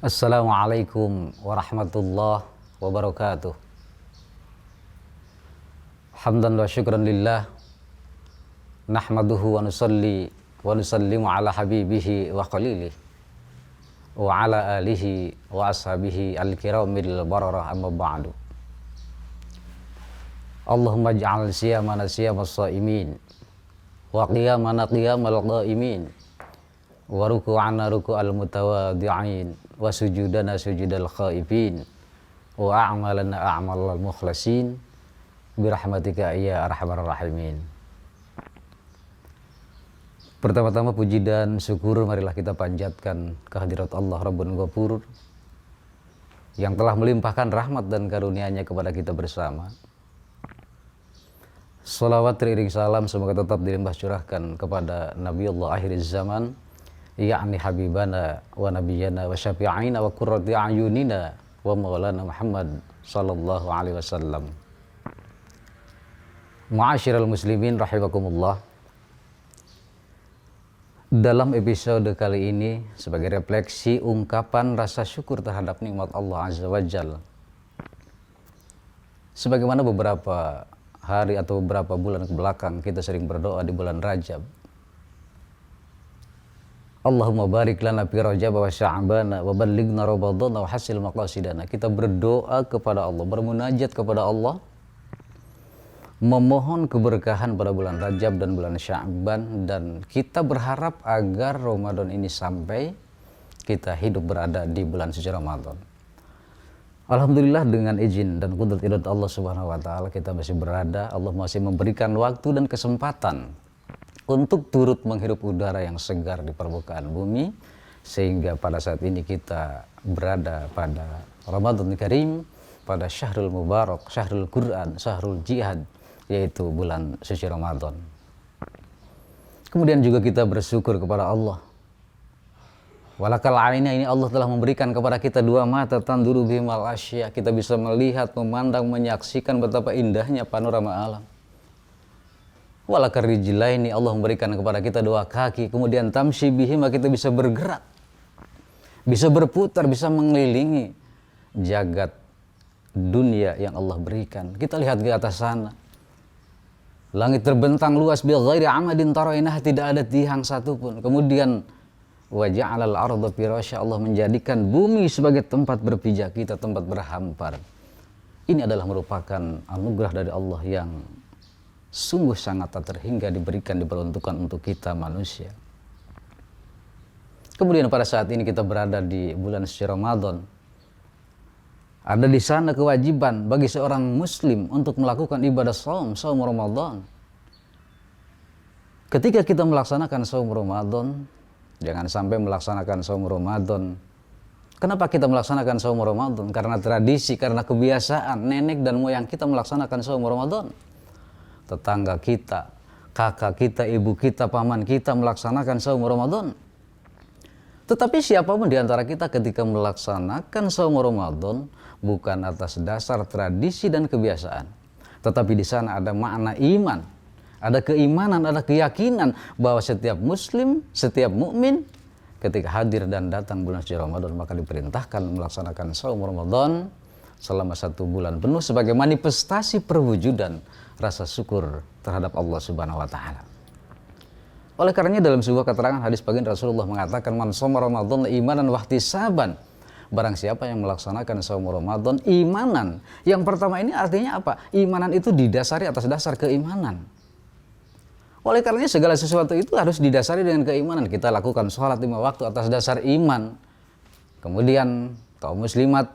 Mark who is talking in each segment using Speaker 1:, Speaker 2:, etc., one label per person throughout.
Speaker 1: Assalamualaikum warahmatullahi wabarakatuh. Hamdan wa syukran lillah, nahmaduhu wa nusalli wa nusallimu ala habibihi wa qalilih wa ala alihi wa ashabihi al-kiramil bararah, amma ba'du. Allahumma ja'al siyamana siyamas shaimin wa qiyamana qiyamal qaimin wa ruku'ana ruku'al mutawadhi'in wa sujudana sujudal khaifin wa a'malana a'malal mukhlasin birahmatika ya arhamar rahimin. Pertama-tama puji dan syukur marilah kita panjatkan kehadirat Allah Rabbun Ghafur yang telah melimpahkan rahmat dan karunia-Nya kepada kita bersama. Salawat teriring salam semoga tetap dilimpah curahkan kepada Nabiullah akhir zaman, yakni habibana wa nabiyana wa syafi'ina wa qurrati a'yunina wa maulana Muhammad sallallahu alaihi wasallam. Ma'asyiral muslimin rahimakumullah. Dalam episode kali ini sebagai refleksi ungkapan rasa syukur terhadap nikmat Allah Azza wa Jalla, sebagaimana beberapa hari atau beberapa bulan ke belakang kita sering berdoa di bulan Rajab, Allahumma barik lana fi Rajab wa Sya'bana wa ballighna Ramadhana wa hasil maqasidana. Kita berdoa kepada Allah, bermunajat kepada Allah, memohon keberkahan pada bulan Rajab dan bulan Sya'ban, dan kita berharap agar Ramadan ini sampai kita hidup berada di bulan suci Ramadan. Alhamdulillah dengan izin dan qudrat irat Allah Subhanahu wa taala kita masih berada. Allah masih memberikan waktu dan kesempatan untuk turut menghirup udara yang segar di permukaan bumi, sehingga pada saat ini kita berada pada Ramadan Karim, pada Syahrul Mubarak, Syahrul Quran, Syahrul Jihad, yaitu bulan suci Ramadan. Kemudian juga kita bersyukur kepada Allah. Walakal aina, ini Allah telah memberikan kepada kita dua mata, tanduru bihimal asya. Kita bisa melihat, memandang, menyaksikan betapa indahnya panorama alam. Walakal rijlaini, Allah memberikan kepada kita dua kaki, kemudian tamshi bihima, kita bisa bergerak, bisa berputar, bisa mengelilingi jagat dunia yang Allah berikan. Kita lihat ke atas sana, langit terbentang luas bi ghairi amadin tarainah, tidak ada tiang satupun. Kemudian wa ja'alal arda firasya, Allah menjadikan bumi sebagai tempat berpijak kita, tempat berhampar. Ini adalah merupakan anugerah dari Allah yang sungguh sangat tak terhingga diberikan, diperuntukkan untuk kita manusia. Kemudian pada saat ini kita berada di bulan suci Ramadan. Ada di sana kewajiban bagi seorang muslim untuk melakukan ibadah saum Ramadan. Ketika kita melaksanakan saum Ramadan, jangan sampai melaksanakan saum Ramadan. Kenapa kita melaksanakan saum Ramadan? Karena tradisi, karena kebiasaan nenek dan moyang kita melaksanakan saum Ramadan. Tetangga kita, kakak kita, ibu kita, paman kita melaksanakan saum Ramadan. Tetapi siapapun di antara kita ketika melaksanakan saum Ramadan bukan atas dasar tradisi dan kebiasaan, tetapi di sana ada makna iman, ada keimanan, ada keyakinan bahwa setiap muslim, setiap mukmin ketika hadir dan datang bulan suci Ramadan maka diperintahkan melaksanakan saum Ramadan selama 1 bulan penuh sebagai manifestasi perwujudan rasa syukur terhadap Allah Subhanahu wa taala. Oleh karenanya dalam sebuah keterangan hadis baginda Rasulullah mengatakan, man shoma Ramadan imanan wa ihtisaban. Barang siapa yang melaksanakan saum Ramadan imanan. Yang pertama ini artinya apa? Imanan itu didasari atas dasar keimanan. Oleh karenanya segala sesuatu itu harus didasari dengan keimanan. Kita lakukan sholat 5 waktu atas dasar iman. Kemudian kaum muslimat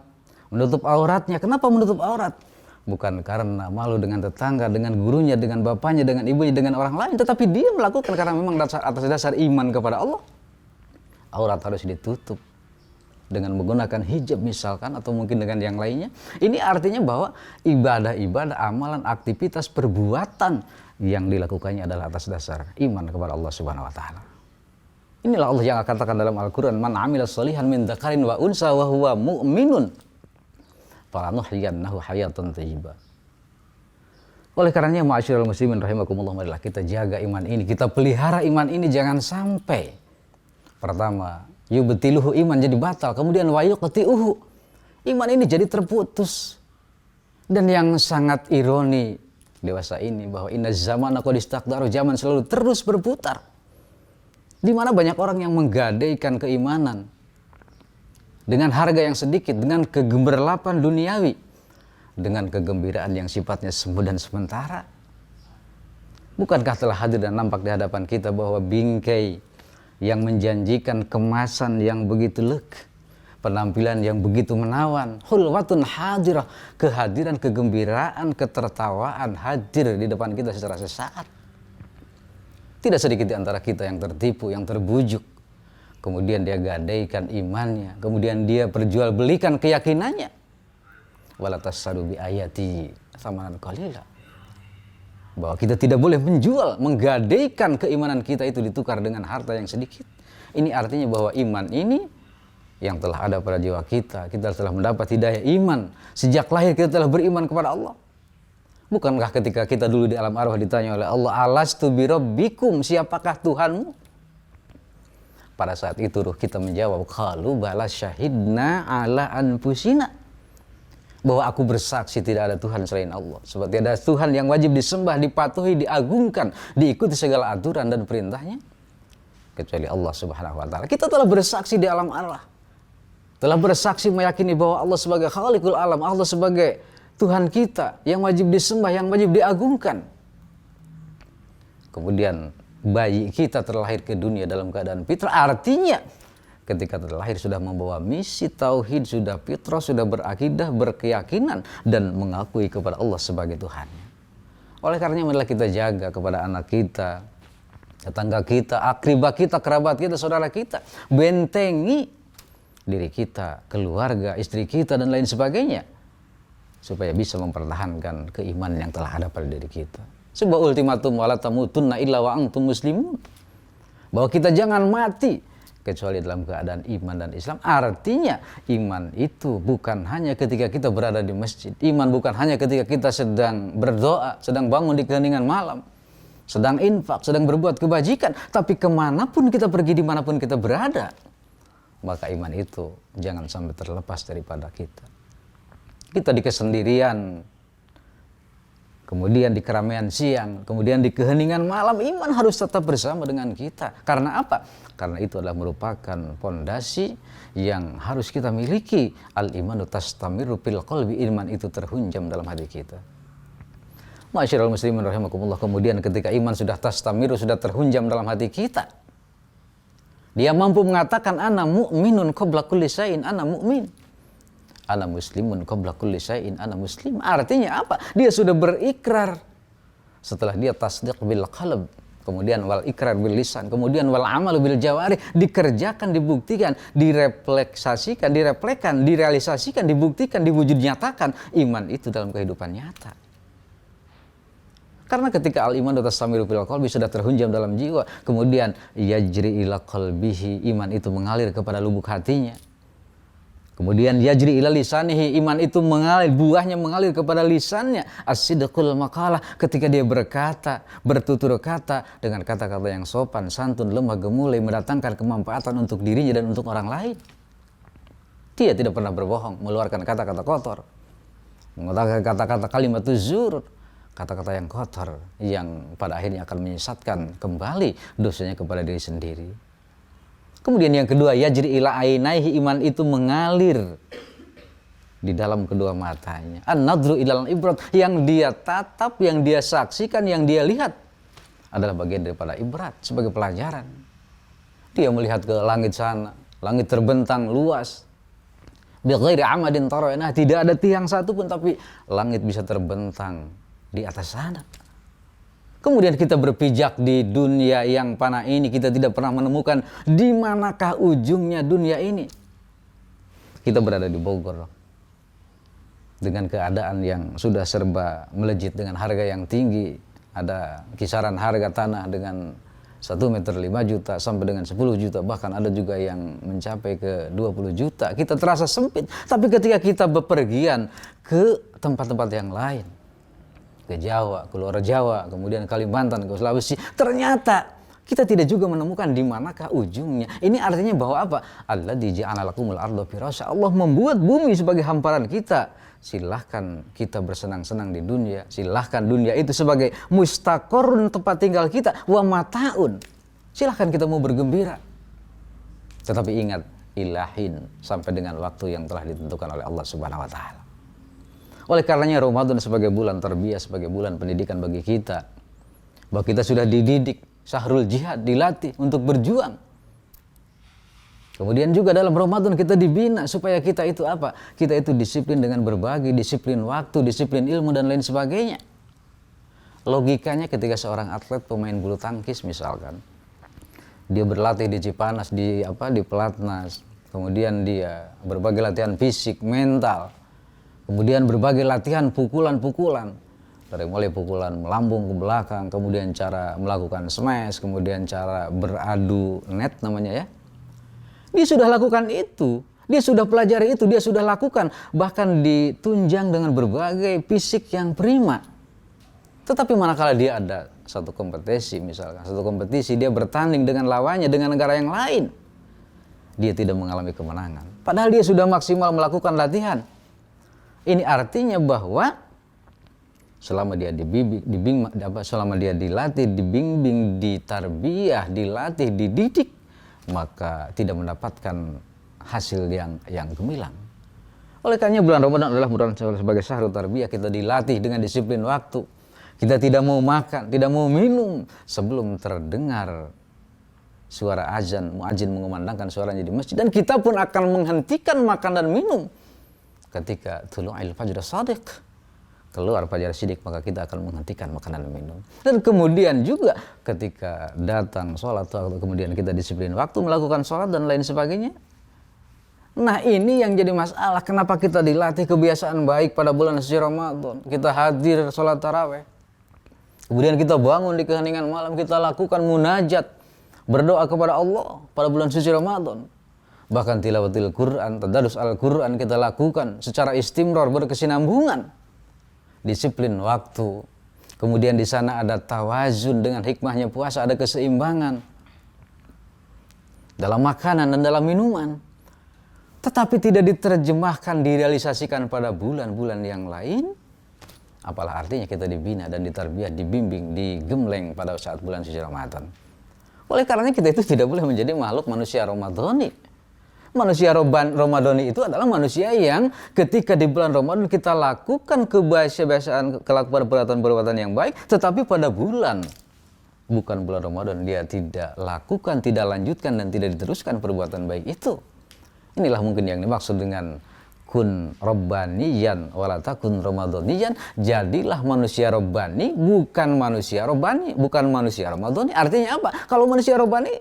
Speaker 1: menutup auratnya. Kenapa menutup aurat? Bukan karena malu dengan tetangga, dengan gurunya, dengan bapaknya, dengan ibunya, dengan orang lain, tetapi dia melakukan karena memang atas dasar iman kepada Allah. Aurat harus ditutup dengan menggunakan hijab misalkan, atau mungkin dengan yang lainnya. Ini artinya bahwa ibadah-ibadah, amalan, aktivitas, perbuatan yang dilakukannya adalah atas dasar iman kepada Allah Subhanahu wa taala. Inilah Allah yang katakan dalam Al-Qur'an, man 'amila shalihan min dzakarin wa unsa wa huwa mu'minun falanuhyiyannahu hayatan thayyibah. Oleh karenanya ma'asyiral muslimin rahimakumullah, marilah kita jaga iman ini, kita pelihara iman ini, jangan sampai pertama Yubtiluhu, iman jadi batal. Kemudian wa yuqti'uhu, iman ini jadi terputus. Dan yang sangat ironi dewasa ini bahwa inna zamana qad istaqdaru, zaman selalu terus berputar. Di mana banyak orang yang menggadaikan keimanan dengan harga yang sedikit, dengan kegemerlapan duniawi, dengan kegembiraan yang sifatnya semu dan sementara. Bukankah telah hadir dan nampak di hadapan kita bahwa bingkai yang menjanjikan kemasan yang begitu lega, penampilan yang begitu menawan, hulwatun hadirah, kehadiran, kegembiraan, ketertawaan hadir di depan kita secara sesaat. Tidak sedikit di antara kita yang tertipu, yang terbujuk. Kemudian dia gadaikan imannya, kemudian dia perjualbelikan keyakinannya. Wala tassaru bi ayati tsamanan qalila. Bahwa kita tidak boleh menjual, menggadaikan keimanan kita itu ditukar dengan harta yang sedikit. Ini artinya bahwa iman ini yang telah ada pada jiwa kita telah mendapat hidayah iman. Sejak lahir kita telah beriman kepada Allah. Bukankah ketika kita dulu di alam arwah ditanya oleh Allah, alastu birabbikum, siapakah Tuhanmu? Pada saat itu ruh kita menjawab, qalu bala syahidna ala anfusina, bahwa aku bersaksi tidak ada Tuhan selain Allah. Sebab tiada Tuhan yang wajib disembah, dipatuhi, diagungkan, diikuti segala aturan dan perintahnya kecuali Allah Subhanahu wa taala. Kita telah bersaksi di alam arwah, telah bersaksi meyakini bahwa Allah sebagai Khaliqul Alam, Allah sebagai Tuhan kita yang wajib disembah, yang wajib diagungkan. Kemudian bayi kita terlahir ke dunia dalam keadaan fitrah, artinya ketika terlahir sudah membawa misi tauhid, sudah fitrah, sudah berakidah, berkeyakinan dan mengakui kepada Allah sebagai Tuhannya. Oleh karenanya marilah kita jaga kepada anak kita, tetangga kita, akribah kita, kerabat kita, saudara kita, bentengi diri kita, keluarga, istri kita dan lain sebagainya, supaya bisa mempertahankan keimanan yang telah ada pada diri kita. Sebuah ultimatum, wala tamutunna illa wa antum muslimun, bahwa kita jangan mati kecuali dalam keadaan iman dan Islam. Artinya iman itu bukan hanya ketika kita berada di masjid, iman bukan hanya ketika kita sedang berdoa, sedang bangun di keheningan malam, sedang infak, sedang berbuat kebajikan, tapi kemanapun kita pergi, dimanapun kita berada, maka iman itu jangan sampai terlepas daripada kita. Kita di kesendirian, kemudian di keramaian siang, kemudian di keheningan malam, iman harus tetap bersama dengan kita. Karena apa? Karena itu adalah merupakan fondasi yang harus kita miliki. Al-imanu tastamiru fil qalbi, iman itu terhunjam dalam hati kita. Ma'asyiral muslimin rahimakumullah, kemudian ketika iman sudah tastamiru, sudah terhunjam dalam hati kita, dia mampu mengatakan ana mu'minun qabla kulli syai'in, ana mu'min. Ana muslimun qabla kulli syai'in, ana muslim. Artinya apa? Dia sudah berikrar setelah dia tasdiq bil qalb, kemudian wal ikrar bil lisan, kemudian wal amal bil jawari, dikerjakan, dibuktikan, direfleksasikan, direplekan, direalisasikan, dibuktikan, diwujud nyatakan iman itu dalam kehidupan nyata. Karena ketika al-iman tastamiru fil qalbi, sudah terhunjam dalam jiwa, kemudian yajri ila qalbihi, iman itu mengalir kepada lubuk hatinya. Kemudian yajri ila lisanihi, iman itu mengalir, buahnya mengalir kepada lisannya. As-sidqul maqalah, ketika dia berkata, bertutur kata dengan kata-kata yang sopan, santun, lemah gemulai, mendatangkan kemanfaatan untuk dirinya dan untuk orang lain. Dia tidak pernah berbohong, mengeluarkan kata-kata kotor, mengatakan kata-kata kalimatuz zur, kata-kata yang kotor yang pada akhirnya akan menyesatkan kembali dosanya kepada diri sendiri. Kemudian yang kedua, yajri ila ainaihi, iman itu mengalir di dalam kedua matanya. An-nadru ilal ibrat, yang dia tatap, yang dia saksikan, yang dia lihat adalah bagian daripada ibrat, sebagai pelajaran. Dia melihat ke langit sana, langit terbentang luas, bighairi amadin tarawnah, tidak ada tiang satu pun, tapi langit bisa terbentang di atas sana. Kemudian kita berpijak di dunia yang panah ini, kita tidak pernah menemukan di manakah ujungnya dunia ini. Kita berada di Bogor dengan keadaan yang sudah serba melejit, dengan harga yang tinggi. Ada kisaran harga tanah dengan 1 meter 5 juta sampai dengan 10 juta, bahkan ada juga yang mencapai ke 20 juta. Kita terasa sempit, tapi ketika kita bepergian ke tempat-tempat yang lain, ke Jawa, ke luar Jawa, kemudian Kalimantan, ke Sulawesi, ternyata Kita tidak juga menemukan di manakah ujungnya. Ini artinya bahwa apa? Alladzi ja'ala lakumul arda firasya. Allah membuat bumi sebagai hamparan kita. Silahkan kita bersenang-senang di dunia. Silahkan dunia itu sebagai mustaqorun, tempat tinggal kita. Wa mataun. Silahkan kita mau bergembira. Tetapi ingat, ilahin, sampai dengan waktu yang telah ditentukan oleh Allah Subhanahu wa taala. Oleh karenanya Ramadan sebagai bulan tarbiyah, sebagai bulan pendidikan bagi kita. Bahwa kita sudah dididik, syahrul jihad, dilatih untuk berjuang. Kemudian juga dalam Ramadan kita dibina supaya kita itu apa? Kita itu disiplin dengan berbagai disiplin waktu, disiplin ilmu dan lain sebagainya. Logikanya ketika seorang atlet pemain bulu tangkis misalkan, dia berlatih di Cipanas, di Pelatnas, kemudian dia berbagai latihan fisik, mental, kemudian berbagai latihan pukulan-pukulan, dari mulai pukulan melambung ke belakang, kemudian cara melakukan smash, kemudian cara beradu net namanya ya. Dia sudah lakukan itu, dia sudah pelajari itu, dia sudah lakukan, bahkan ditunjang dengan berbagai fisik yang prima. Tetapi manakala dia ada satu kompetisi misalkan, satu kompetisi dia bertanding dengan lawannya, dengan negara yang lain, dia tidak mengalami kemenangan. Padahal dia sudah maksimal melakukan latihan. Ini artinya bahwa selama dia selama dia dilatih, dibimbing, ditarbiyah, dilatih, dididik, maka tidak mendapatkan hasil yang gemilang. Oleh karenanya bulan Ramadan adalah bulan sebagai syahrul tarbiyah. Kita dilatih dengan disiplin waktu. Kita tidak mau makan, tidak mau minum sebelum terdengar suara azan, muadzin mengumandangkan suaranya di masjid, dan kita pun akan menghentikan makan dan minum ketika tulu'il fajr shadiq, keluar fajar sidik, maka kita akan menghentikan makanan dan minum. Dan kemudian juga ketika datang sholat, kemudian kita disiplin waktu melakukan sholat dan lain sebagainya. Nah ini yang jadi masalah, kenapa kita dilatih kebiasaan baik pada bulan suci Ramadan. Kita hadir sholat taraweh, kemudian kita bangun di keheningan malam, kita lakukan munajat, berdoa kepada Allah pada bulan suci Ramadan. Bahkan tilawatil Quran, tadarus Al-Quran kita lakukan secara istimror, berkesinambungan. Disiplin waktu. Kemudian di sana ada tawazun, dengan hikmahnya puasa ada keseimbangan dalam makanan dan dalam minuman. Tetapi tidak diterjemahkan, direalisasikan pada bulan-bulan yang lain. Apalah artinya kita dibina dan ditarbiyah, dibimbing, digembleng pada saat bulan suci Ramadan. Oleh karenanya kita itu tidak boleh menjadi makhluk manusia Ramadhani. Manusia Ramadhani itu adalah manusia yang ketika di bulan Ramadan kita lakukan kebiasaan, kelakuan perbuatan-perbuatan yang baik, tetapi pada bulan bukan bulan Ramadan dia tidak lakukan, tidak lanjutkan dan tidak diteruskan perbuatan baik itu. Inilah mungkin yang dimaksud dengan kun robbaniyan wala takun ramadhaniyan. Jadilah manusia robbani, bukan manusia robbani, bukan manusia Ramadhani. Artinya apa? Kalau manusia robbani,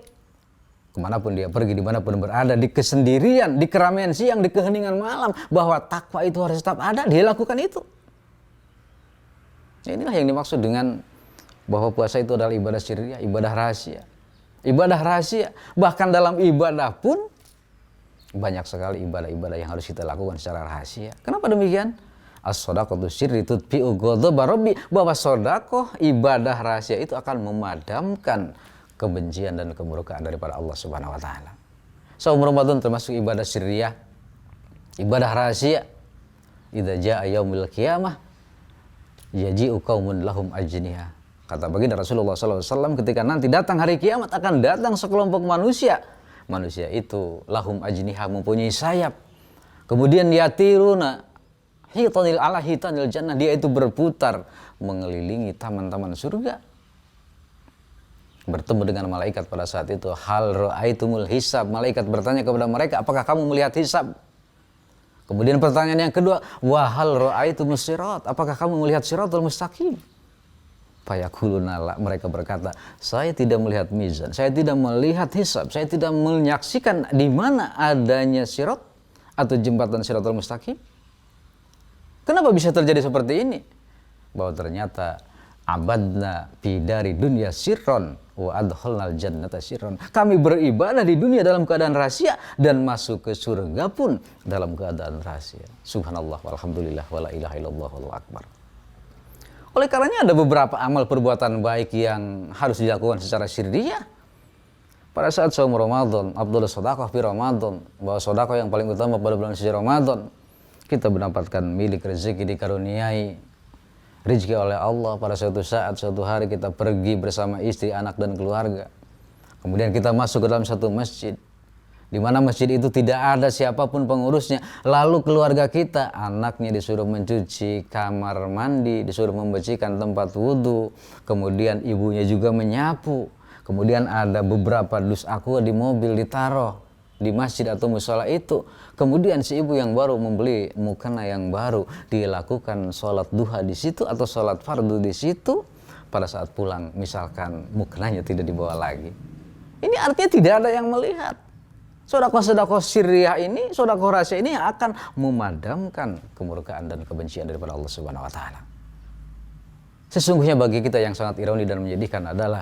Speaker 1: kemanapun dia pergi, dimanapun berada, di kesendirian, di keramaian siang, di keheningan malam, bahwa takwa itu harus tetap ada, dia lakukan itu. Inilah yang dimaksud dengan bahwa puasa itu adalah ibadah sirriyah, ibadah rahasia. Ibadah rahasia. Bahkan dalam ibadah pun banyak sekali ibadah-ibadah yang harus kita lakukan secara rahasia. Kenapa demikian? As-shadaqatu sirri tudfi'u ghadaba rabbi. Bahwa sedekah, ibadah rahasia itu akan memadamkan kebencian dan kemurkaan daripada Allah Subhanahu wa taala. Saum Ramadan termasuk ibadah sirriyah, ibadah rahasia. Idza jaa yaumul qiyamah yaji'u qaumun lahum ajniha. Kata baginda Rasulullah SAW, ketika nanti datang hari kiamat akan datang sekelompok manusia. Manusia itu lahum ajniha, mempunyai sayap. Kemudian yatiruna hitanil ala hitanil jannah, dia itu berputar mengelilingi taman-taman surga. Bertemu dengan malaikat pada saat itu. Hal ra'aitumul hisab, malaikat bertanya kepada mereka, apakah kamu melihat hisab? Kemudian pertanyaan yang kedua, wa hal ra'aitumus sirat, apakah kamu melihat siratul mustaqim? Fayaquluna, mereka berkata, saya tidak melihat mizan, saya tidak melihat hisab, saya tidak menyaksikan di mana adanya sirat atau jembatan siratul mustaqim. Kenapa bisa terjadi seperti ini? Bahwa ternyata abadna fi dari dunia sirron wa adkhalnal jannata sirron. Kami beribadah di dunia dalam keadaan rahasia dan masuk ke surga pun dalam keadaan rahasia. Subhanallah walhamdulillah wala ilaha illallah wallahu akbar. Oleh karenanya ada beberapa amal perbuatan baik yang harus dilakukan secara sirriyah, pada saat saum Ramadan, Abdullah sedekah fi Ramadan, bahwa sedekah yang paling utama pada bulan suci Ramadan, kita mendapatkan milik rezeki, dikaruniai rezeki oleh Allah. Pada suatu saat, suatu hari kita pergi bersama istri, anak dan keluarga. Kemudian kita masuk ke dalam satu masjid, di mana masjid itu tidak ada siapapun pengurusnya. Lalu keluarga kita, anaknya disuruh mencuci kamar mandi, disuruh membersihkan tempat wudhu, kemudian ibunya juga menyapu. Kemudian ada beberapa dus aqua di mobil ditaruh di masjid atau mushola itu. Kemudian si ibu yang baru membeli mukena yang baru, dilakukan sholat duha di situ atau sholat fardu di situ. Pada saat pulang, misalkan mukenanya tidak dibawa lagi. Ini artinya tidak ada yang melihat. Sedekah-sedekah sirriyah ini, sedekah rahasia ini yang akan memadamkan kemurkaan dan kebencian daripada Allah Subhanahu wa taala. Sesungguhnya bagi kita yang sangat ironi dan menyedihkan adalah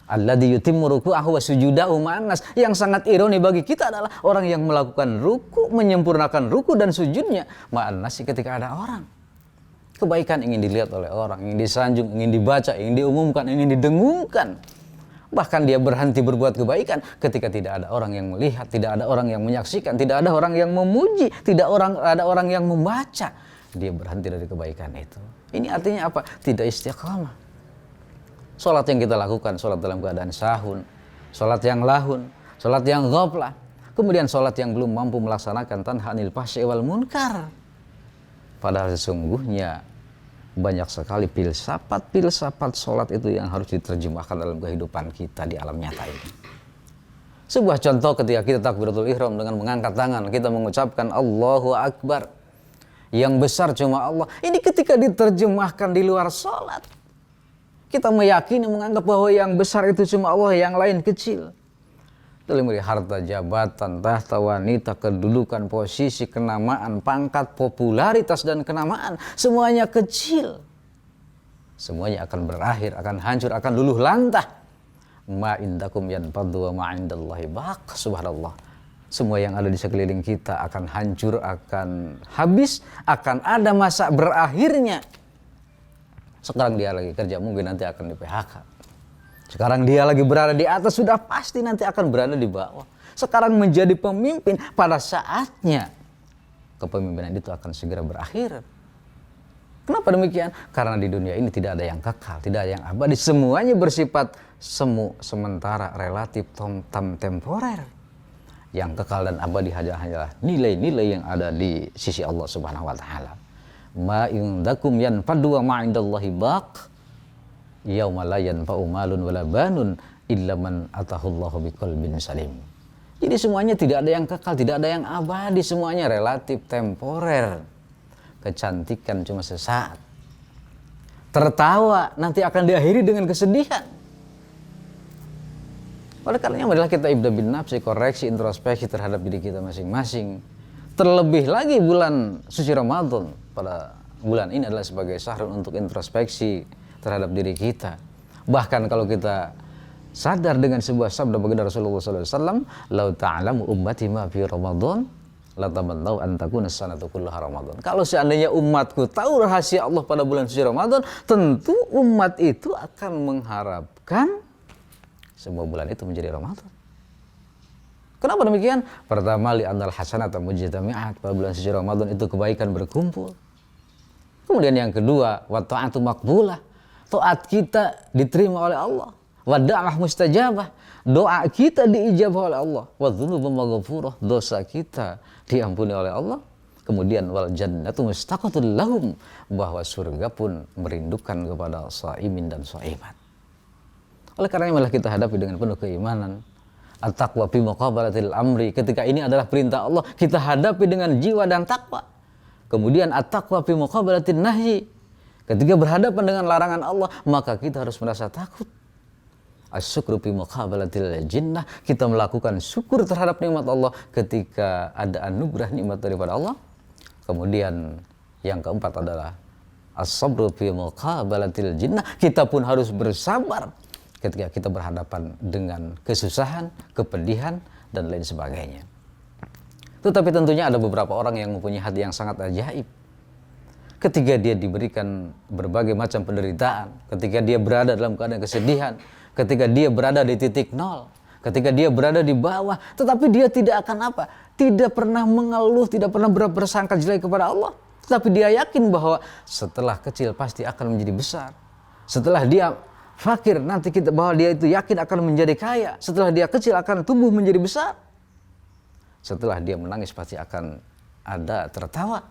Speaker 1: alladzi yutimmu ruku'ahu wa sujudahu ma'annas. Yang sangat ironi bagi kita adalah orang yang melakukan ruku, menyempurnakan ruku dan sujudnya ma'annas ketika ada orang. Kebaikan ingin dilihat oleh orang, ingin disanjung, ingin dibaca, ingin diumumkan, ingin didengungkan. Bahkan dia berhenti berbuat kebaikan ketika tidak ada orang yang melihat, tidak ada orang yang menyaksikan, tidak ada orang yang memuji, tidak ada orang yang membaca. Dia berhenti dari kebaikan itu. Ini artinya apa? Tidak istiqamah. Salat yang kita lakukan, salat dalam keadaan sahun, salat yang lahun, salat yang ghaflah, kemudian salat yang belum mampu melaksanakan tanha anil fahsyi wal munkar. Padahal sesungguhnya banyak sekali filsafat sholat itu yang harus diterjemahkan dalam kehidupan kita di alam nyata ini. Sebuah contoh ketika kita takbiratul ihram dengan mengangkat tangan, kita mengucapkan Allahu Akbar. Yang besar cuma Allah. Ini ketika diterjemahkan di luar sholat, kita meyakini, menganggap bahwa yang besar itu cuma Allah, yang lain kecil. Dalam harta, jabatan, tahta, wanita, kedudukan, posisi, kenamaan, pangkat, popularitas, dan kenamaan. Semuanya kecil. Semuanya akan berakhir, akan hancur, akan luluh lantah. Ma indakum yanfaddu wa ma indallahi baq. Subhanallah. Semua yang ada di sekeliling kita akan hancur, akan habis, akan ada masa berakhirnya. Sekarang dia lagi kerja, mungkin nanti akan di PHK. Sekarang dia lagi berada di atas, sudah pasti nanti akan berada di bawah. Sekarang menjadi pemimpin, pada saatnya kepemimpinan itu akan segera berakhir. Kenapa demikian? Karena di dunia ini tidak ada yang kekal, tidak ada yang abadi. Semuanya bersifat semu, sementara, relatif, temporer. Yang kekal dan abadi hanyalah nilai-nilai yang ada di sisi Allah Subhanahu wa taala. Ma indakum yanfadu wa ma indallahi baq. Yauma la yanfa'u malun wala banun illa man atahullahu biqalbin salim. Jadi semuanya tidak ada yang kekal, tidak ada yang abadi, semuanya relatif, temporer. Kecantikan cuma sesaat. Tertawa nanti akan diakhiri dengan kesedihan. Oleh karenanya marilah kita ibda bin nafsi, koreksi, introspeksi terhadap diri kita masing-masing. Terlebih lagi bulan suci Ramadan, pada bulan ini adalah sebagai sahrun untuk introspeksi terhadap diri kita. Bahkan kalau kita sadar dengan sebuah sabda baginda Rasulullah SAW, "Lau ta'lamu ummati ma fi Ramadan, la tamannau an takuna sanatu kullaha Ramadan." Kalau seandainya umatku tahu rahasia Allah pada bulan suci Ramadan, tentu umat itu akan mengharapkan semua bulan itu menjadi Ramadan. Kenapa demikian? Pertama, li'annal hasanata mujtami'at, pada bulan suci Ramadan itu kebaikan berkumpul. Kemudian yang kedua, wa ta'atu maqbulah, taat kita diterima oleh Allah. Wa da'wah mustajabah, doa kita diijabah oleh Allah. Wa dzunubu maghfurah, dosa kita diampuni oleh Allah. Kemudian wal jannatu mustaqatul lahum, bahwa surga pun merindukan kepada shaimin dan shaimat. Oleh karena malah kita hadapi dengan penuh keimanan. At-taqwa fi muqabalatil amri, ketika ini adalah perintah Allah, kita hadapi dengan jiwa dan takwa. Kemudian at-taqwa fi muqabalatin nahyi, ketika berhadapan dengan larangan Allah, maka kita harus merasa takut. As-syukru fi muqabalatil jinnah, kita melakukan syukur terhadap nikmat Allah ketika ada anugerah nikmat daripada Allah. Kemudian yang keempat adalah as-sabru fi muqabalatil jinnah, kita pun harus bersabar ketika kita berhadapan dengan kesusahan, kepedihan, dan lain sebagainya. Tetapi tentunya ada beberapa orang yang mempunyai hati yang sangat ajaib. Ketika dia diberikan berbagai macam penderitaan, ketika dia berada dalam keadaan kesedihan, ketika dia berada di titik nol, Ketika dia berada di bawah, tetapi dia tidak akan apa? Tidak pernah mengeluh, tidak pernah berprasangka jelek kepada Allah. Tetapi dia yakin bahwa setelah kecil pasti akan menjadi besar. Setelah dia fakir, nanti kita bahwa dia itu yakin akan menjadi kaya. Setelah dia kecil akan tumbuh menjadi besar. Setelah dia menangis pasti akan ada tertawa.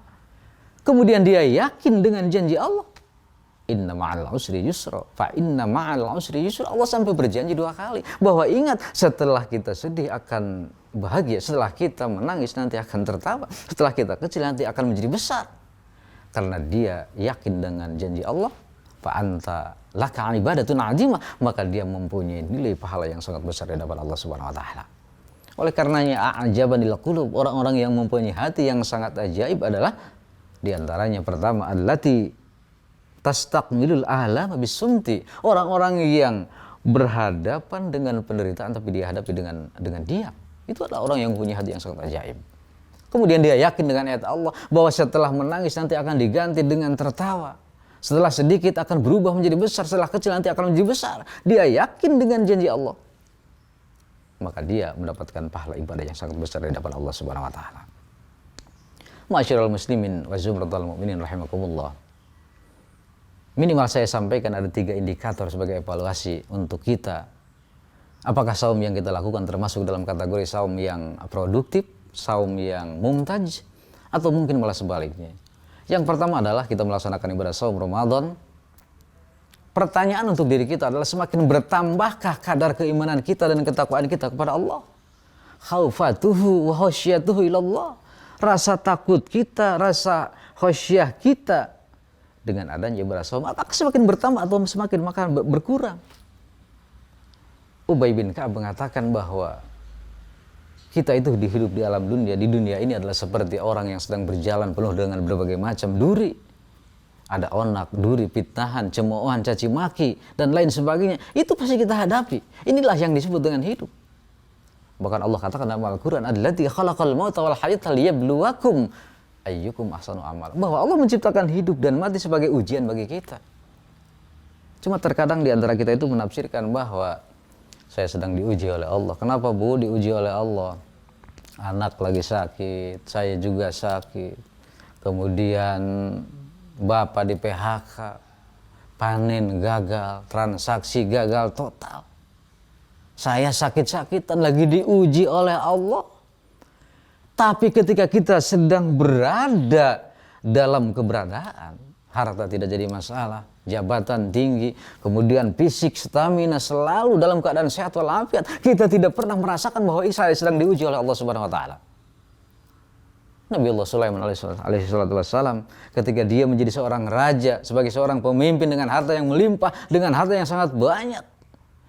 Speaker 1: Kemudian dia yakin dengan janji Allah. Inna ma'al usri yusra, fa inna ma'al usri yusra. Allah sampai berjanji 2 kali bahwa ingat, setelah kita sedih akan bahagia, setelah kita menangis nanti akan tertawa, setelah kita kecil nanti akan menjadi besar. Karena dia yakin dengan janji Allah, fa anta laka ibadatun azimah, maka dia mempunyai nilai pahala yang sangat besar di hadapan Allah Subhanahu wa taala. Oleh karenanya a'jabanil qulub, orang-orang yang mempunyai hati yang sangat ajaib adalah diantaranya pertama allati tastaqmilul ahlam bisumti, orang-orang yang berhadapan dengan penderitaan tapi dia hadapi dengan diam. Itu adalah orang yang punya hati yang sangat ajaib. Kemudian dia yakin dengan ayat Allah bahwa setelah menangis nanti akan diganti dengan tertawa. Setelah sedikit akan berubah menjadi besar, setelah kecil nanti akan menjadi besar. Dia yakin dengan janji Allah. Maka dia mendapatkan pahala ibadah yang sangat besar dari hadapan Allah Subhanahu wa taala. Ma'asyiral muslimin wa zumratal mu'minin rahimakumullah. Minimal saya sampaikan ada 3 indikator sebagai evaluasi untuk kita. Apakah saum yang kita lakukan termasuk dalam kategori saum yang produktif, saum yang mumtaj, atau mungkin malah sebaliknya. Yang pertama adalah kita melaksanakan ibadah saum Ramadan. Pertanyaan untuk diri kita adalah semakin bertambahkah kadar keimanan kita dan ketakwaan kita kepada Allah. Khaufatuhu wa khasyatuhu ilallah. Rasa takut kita, rasa khasyah kita dengan adanya ibadah saum, apakah semakin bertambah atau semakin berkurang? Ubay bin Ka'ab mengatakan bahwa kita itu hidup di alam dunia, di dunia ini adalah seperti orang yang sedang berjalan penuh dengan berbagai macam duri. Ada onak, duri, fitnahan, cemoohan, caci maki, dan lain sebagainya. Itu pasti kita hadapi. Inilah yang disebut dengan hidup. Bahkan Allah katakan dalam Al-Quran, alladzii khalaqal mauta wal hayata liyabluwakum ayyukum ahsanu amal, bahwa Allah menciptakan hidup dan mati sebagai ujian bagi kita. Cuma terkadang di antara kita itu menafsirkan bahwa saya sedang diuji oleh Allah. Kenapa Bu diuji oleh Allah? Anak lagi sakit, saya juga sakit. Kemudian bapak di PHK, panen gagal, transaksi gagal total. Saya sakit-sakitan lagi diuji oleh Allah. Tapi ketika kita sedang berada dalam keberadaan, harta tidak jadi masalah, jabatan tinggi, kemudian fisik, stamina selalu dalam keadaan sehat walafiat, kita tidak pernah merasakan bahwa saya sedang diuji oleh Allah Subhanahu wa taala. Nabi Allah Sulaiman alaihi salatu wassalam, ketika dia menjadi seorang raja, sebagai seorang pemimpin dengan harta yang melimpah, dengan harta yang sangat banyak,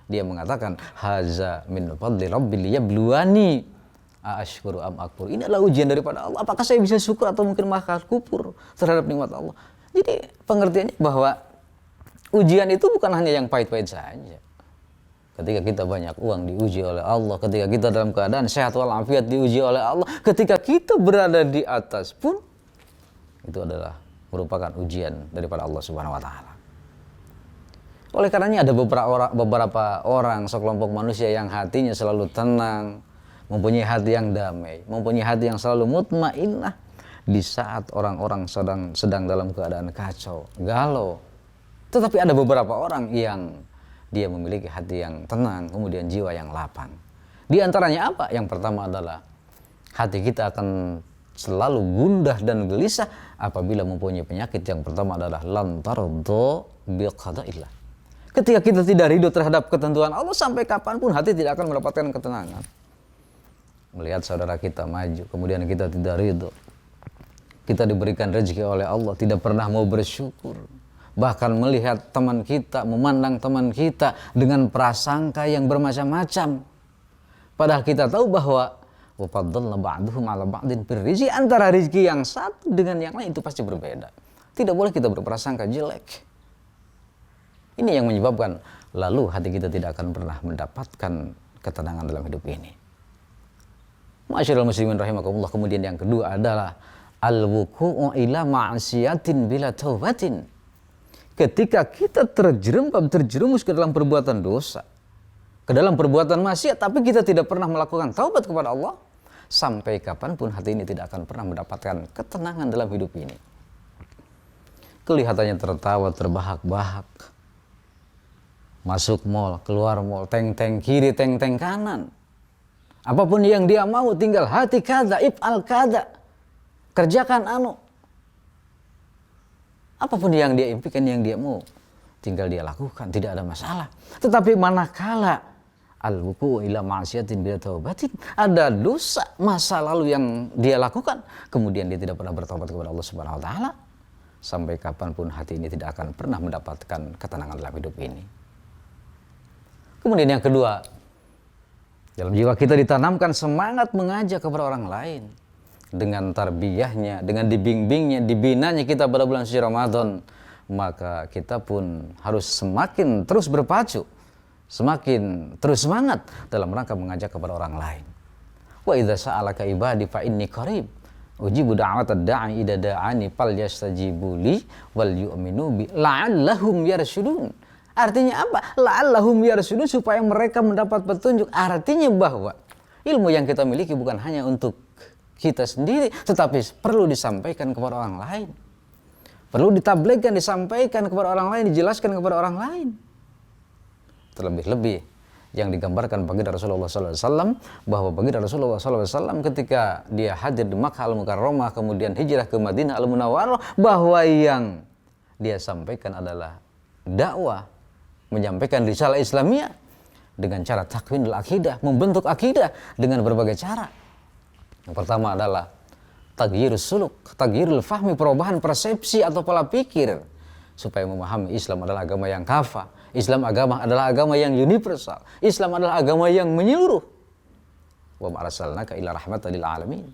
Speaker 1: dia mengatakan, haza min fadli rabbi liyabluwani ashkuru am akfur. Ini adalah ujian daripada Allah. Apakah saya bisa syukur atau mungkin malah kufur terhadap nikmat Allah? Jadi pengertiannya bahwa ujian itu bukan hanya yang pahit-pahit saja. Ketika kita banyak uang diuji oleh Allah, ketika kita dalam keadaan sehat walafiat diuji oleh Allah, ketika kita berada di atas pun itu adalah merupakan ujian daripada Allah Subhanahu wa taala. Oleh karenanya ada beberapa orang sekelompok manusia yang hatinya selalu tenang, mempunyai hati yang damai, mempunyai hati yang selalu mutmainnah di saat orang-orang sedang dalam keadaan kacau, galau. Tetapi ada beberapa orang yang dia memiliki hati yang tenang, kemudian jiwa yang lapang. Di antaranya apa? Yang pertama adalah hati kita akan selalu gundah dan gelisah apabila mempunyai penyakit. Yang pertama adalah lan tardo biqadaillah. Ketika kita tidak ridho terhadap ketentuan Allah, sampai kapanpun hati tidak akan mendapatkan ketenangan. Melihat saudara kita maju, kemudian kita tidak ridho. Kita diberikan rezeki oleh Allah, tidak pernah mau bersyukur. Bahkan melihat teman kita, memandang teman kita dengan prasangka yang bermacam-macam. Padahal kita tahu bahwa wafaddalna ba'duhum 'ala ba'din birrizqi, antara rezeki yang satu dengan yang lain itu pasti berbeda. Tidak boleh kita berprasangka jelek. Ini yang menyebabkan lalu hati kita tidak akan pernah mendapatkan ketenangan dalam hidup ini. Ma'asyiral muslimin rahimakumullah. Kemudian yang kedua adalah al-wuqu'u ila ma'siyatin bila taubatin. Ketika kita terjerumus ke dalam perbuatan dosa, ke dalam perbuatan maksiat, tapi kita tidak pernah melakukan taubat kepada Allah, sampai kapanpun hati ini tidak akan pernah mendapatkan ketenangan dalam hidup ini. Kelihatannya tertawa, terbahak-bahak, masuk mall, keluar mall, teng-teng kiri, teng-teng kanan. Apapun yang dia mau, tinggal hati kada, if'al kada, kerjakan anu. Apapun yang dia impikan, yang dia mau, tinggal dia lakukan, tidak ada masalah. Tetapi manakala al-wuku' ila ma'siyatin bila taubatin, ada dosa masa lalu yang dia lakukan, kemudian dia tidak pernah bertobat kepada Allah Subhanahu wa taala, sampai kapanpun hati ini tidak akan pernah mendapatkan ketenangan dalam hidup ini. Kemudian yang kedua, dalam jiwa kita ditanamkan semangat mengajak kepada orang lain. Dengan tarbiyahnya, dengan dibimbingnya, dibinanya kita pada bulan suci Ramadan, maka kita pun harus semakin terus berpacu, semakin terus semangat dalam rangka mengajak kepada orang lain. Wa idza sa'alaka ibadi fa inni qarib ujibu da'watad da'i idza da'ani falyastajibu li wal yu'minu bi la'allahum yarshudun. Artinya apa? La'allahum yarshudun, supaya mereka mendapat petunjuk. Artinya bahwa ilmu yang kita miliki bukan hanya untuk kita sendiri, tetapi perlu disampaikan kepada orang lain. Perlu ditabligkan, disampaikan kepada orang lain, dijelaskan kepada orang lain. Terlebih-lebih yang digambarkan baginda Rasulullah SAW, bahwa baginda Rasulullah SAW ketika dia hadir di Makkah Al-Mukarramah, kemudian hijrah ke Madinah Al-Munawwarah, bahwa yang dia sampaikan adalah dakwah, menyampaikan risalah Islamiyah dengan cara takwinul akidah, membentuk akidah dengan berbagai cara. Yang pertama adalah taghyirus suluk, taghyirul fahmi, perubahan persepsi atau pola pikir, supaya memahami Islam adalah agama yang kafah, Islam adalah agama yang universal, Islam adalah agama yang menyeluruh. Wa ma arsalnaka illa rahmatan lil alamin.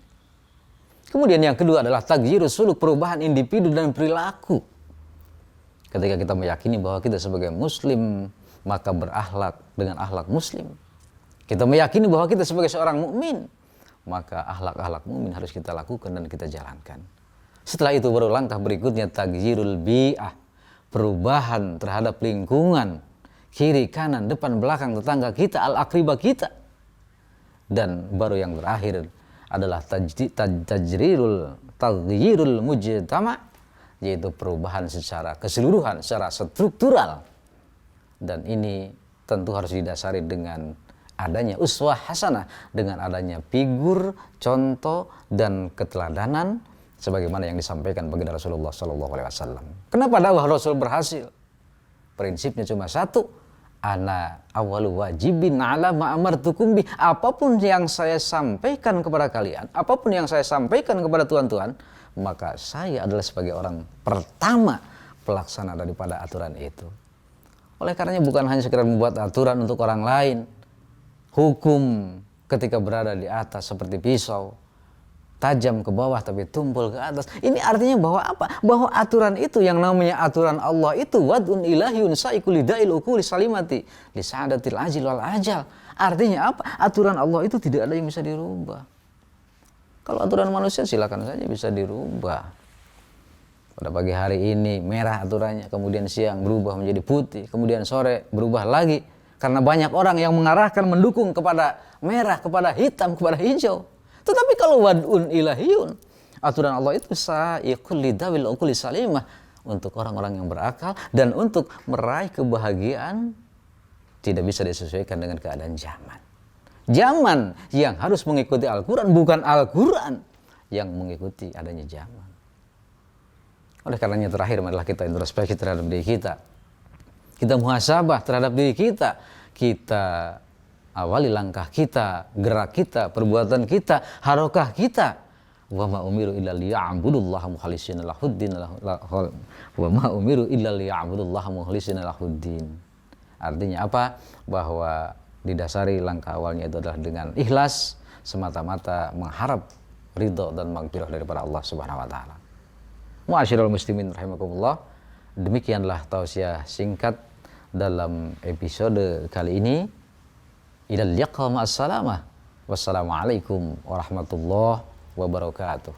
Speaker 1: Kemudian yang kedua adalah taghyirus suluk, perubahan individu dan perilaku. Ketika kita meyakini bahwa kita sebagai muslim, maka berakhlak dengan akhlak muslim. Kita meyakini bahwa kita sebagai seorang mukmin, maka akhlak-akhlak mukmin harus kita lakukan dan kita jalankan. Setelah itu baru langkah berikutnya taghyirul bi'ah, perubahan terhadap lingkungan, kiri, kanan, depan, belakang, tetangga kita, al-aqribah kita. Dan baru yang terakhir adalah taghyirul mujtama', yaitu perubahan secara keseluruhan, secara struktural. Dan ini tentu harus didasari dengan adanya uswah hasanah, dengan adanya figur, contoh, dan keteladanan sebagaimana yang disampaikan baginda Rasulullah SAW. Kenapa dakwah Rasul berhasil? Prinsipnya cuma satu, ana awwalu wajibin ala ma amartukum bi. Apapun yang saya sampaikan kepada kalian, apapun yang saya sampaikan kepada tuan-tuan, maka saya adalah sebagai orang pertama pelaksana daripada aturan itu. Oleh karenanya bukan hanya sekedar membuat aturan untuk orang lain, hukum ketika berada di atas seperti pisau, tajam ke bawah tapi tumpul ke atas. Ini artinya bahwa apa? Bahwa aturan itu yang namanya aturan Allah itu wad'un ilahiyun sa'iqul lidail uquli salimati li sa'adatil ajil wal ajal. Artinya apa? Aturan Allah itu tidak ada yang bisa dirubah. Kalau aturan manusia silakan saja bisa dirubah. Pada pagi hari ini merah aturannya, kemudian siang berubah menjadi putih, kemudian sore berubah lagi. Karena banyak orang yang mengarahkan, mendukung kepada merah, kepada hitam, kepada hijau. Tetapi kalau wad'un ilahiyun, aturan Allah itu sa'iqul lidawil uquli salimah, untuk orang-orang yang berakal dan untuk meraih kebahagiaan, tidak bisa disesuaikan dengan keadaan zaman. Zaman yang harus mengikuti Al-Quran, bukan Al-Quran yang mengikuti adanya zaman. Oleh karenanya terakhir adalah kita introspeksi terhadap diri kita. Kita muhasabah terhadap diri kita. Kita awali langkah kita, gerak kita, perbuatan kita, harokah kita. Wa ma umiru illa liya'budullaha mukhlishina lahuddin. Wa ma umiru illa liya'budullaha mukhlishina lahuddin. Artinya apa? Bahwa didasari langkah awalnya itu adalah dengan ikhlas, semata-mata mengharap ridho dan maghfirah daripada Allah Subhanahu wa taala. Ma'asyiral muslimin rahimakumullah. Demikianlah tausiah singkat dalam episode kali ini. Ilal liqa ma'as salamah. Wassalamualaikum warahmatullahi wabarakatuh.